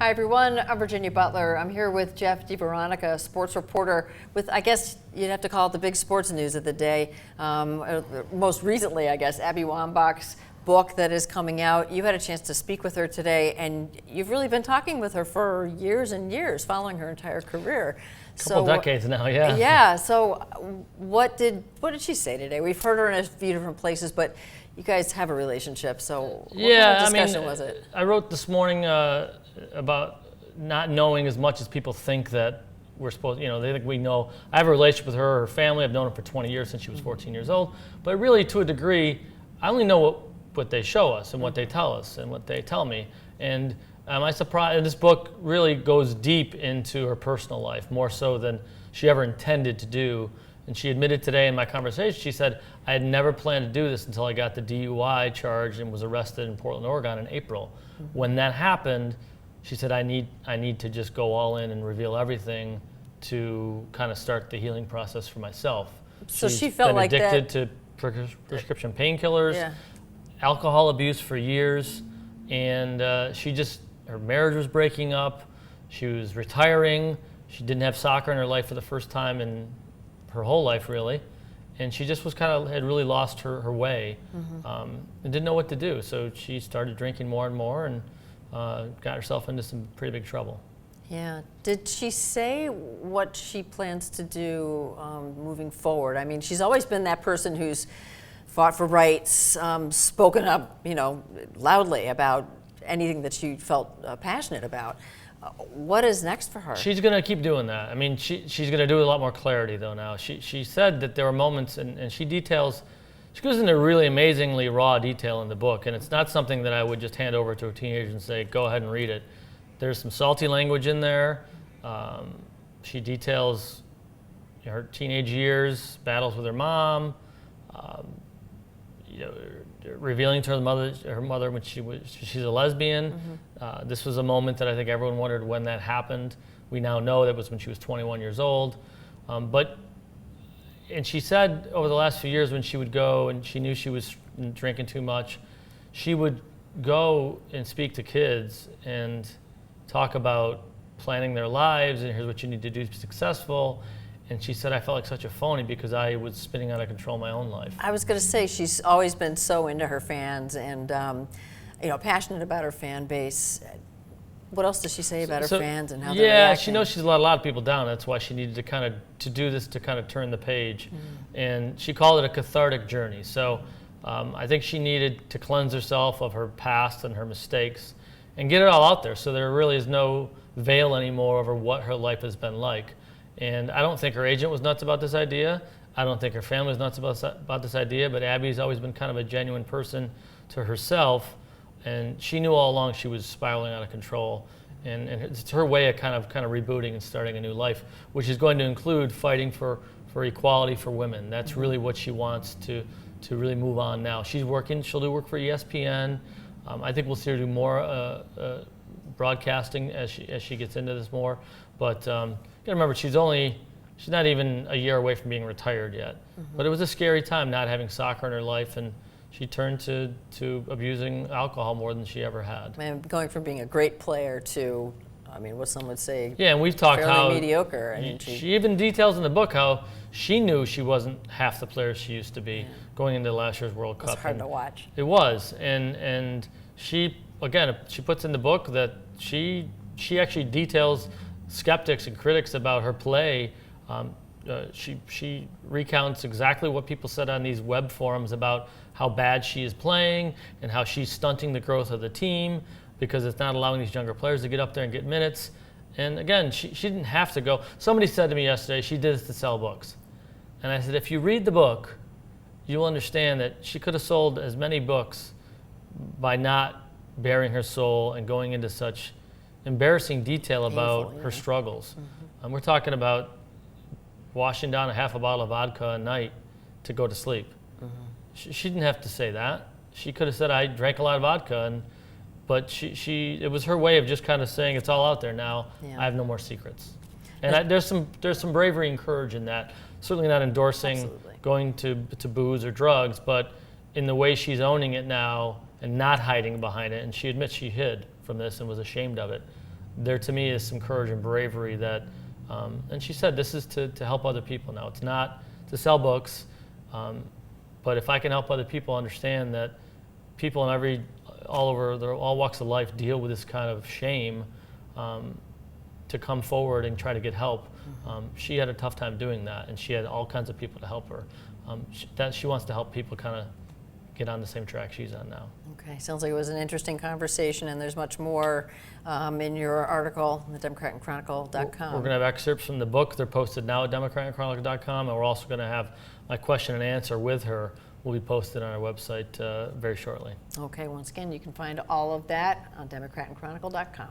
Hi everyone, I'm Virginia Butler. I'm here with Jeff DiVeronica, a sports reporter with, I guess you'd have to call it the big sports news of the day. Most recently, I guess, Abby Wambach's book that is coming out. You had a chance to speak with her today, and you've really been talking with her for years and years, following her entire career. Couple decades now, yeah. Yeah, so what did she say today? We've heard her in a few different places, but you guys have a relationship, so what kind of discussion was it? I wrote this morning about not knowing as much as people think that we're supposed, they think we know. I have a relationship with her family. I've known her for 20 years since she was 14 years old. But really, to a degree, I only know what they show us and what they tell us and what they tell me. And I'm surprised, and this book really goes deep into her personal life, more so than she ever intended to do. And she admitted today in my conversation, she said, I had never planned to do this until I got the DUI charge and was arrested in Portland, Oregon in April. When that happened, she said, I need to just go all in and reveal everything to kind of start the healing process for myself. So She's she felt been like addicted to prescription painkillers, alcohol abuse for years, and her marriage was breaking up. She was retiring. She didn't have soccer in her life for the first time in her whole life, really. And she just had really lost her way and didn't know what to do. So she started drinking more and more and got herself into some pretty big trouble. Yeah. Did she say what she plans to do moving forward? I mean, she's always been that person who's fought for rights, spoken up, loudly about anything that she felt passionate about. What is next for her? She's going to keep doing that. I mean, she's going to do it with a lot more clarity, though, now. She said that there were moments, and she goes into really amazingly raw detail in the book, and it's not something that I would just hand over to a teenager and say, go ahead and read it. There's some salty language in there. She details her teenage years, battles with her mom, revealing to her mother when she's a lesbian. This was a moment that I think everyone wondered when that happened. We now know that was when she was 21 years old. And she said over the last few years when she would go and she knew she was drinking too much, she would go and speak to kids and talk about planning their lives and here's what you need to do to be successful. And she said, I felt like such a phony because I was spinning out of control my own life. I was going to say, she's always been so into her fans and passionate about her fan base. What else does she say about her fans and how they're reacting? Yeah, she knows she's let a lot of people down. That's why she needed to do this to kind of turn the page. And she called it a cathartic journey. So I think she needed to cleanse herself of her past and her mistakes and get it all out there so there really is no veil anymore over what her life has been like. And I don't think her agent was nuts about this idea. I don't think her family was nuts about this idea, but Abby's always been kind of a genuine person to herself, and she knew all along she was spiraling out of control. And it's her way of kind of rebooting and starting a new life, which is going to include fighting for equality for women. That's really what she wants to really move on now. She'll do work for ESPN. I think we'll see her do more broadcasting as she gets into this more. But you gotta remember, she's not even a year away from being retired yet. But it was a scary time not having soccer in her life, and she turned to abusing alcohol more than she ever had. And going from being a great player to, what some would say, and we've talked fairly mediocre. She even details in the book how she knew she wasn't half the player she used to be going into last year's World Cup. It's hard to watch. It was, and she puts in the book that she actually details skeptics and critics about her play. She recounts exactly what people said on these web forums about how bad she is playing and how she's stunting the growth of the team because it's not allowing these younger players to get up there and get minutes. And again, she didn't have to go. Somebody said to me yesterday, she did this to sell books. And I said, if you read the book, you'll understand that she could have sold as many books by not bearing her soul and going into such embarrassing detail about her struggles. We're talking about washing down a half a bottle of vodka a night to go to sleep. She didn't have to say that. She could have said, I drank a lot of vodka, but it was her way of just kind of saying, it's all out there now. I have no more secrets. And there's some bravery and courage in that. Certainly not endorsing going to booze or drugs, but in the way she's owning it now and not hiding behind it. And she admits she hid from this and was ashamed of it. there to me is some courage and bravery that, and she said this is to help other people now. It's not to sell books, but if I can help other people understand that people in all walks of life deal with this kind of shame, to come forward and try to get help. She had a tough time doing that, and she had all kinds of people to help her. She wants to help people kind of get on the same track she's on now. Okay, sounds like it was an interesting conversation, and there's much more in your article on the DemocratandChronicle.com. We're going to have excerpts from the book. They're posted now at DemocratandChronicle.com, and we're also going to have my question and answer with her will be posted on our website very shortly. Okay, once again, you can find all of that on DemocratandChronicle.com.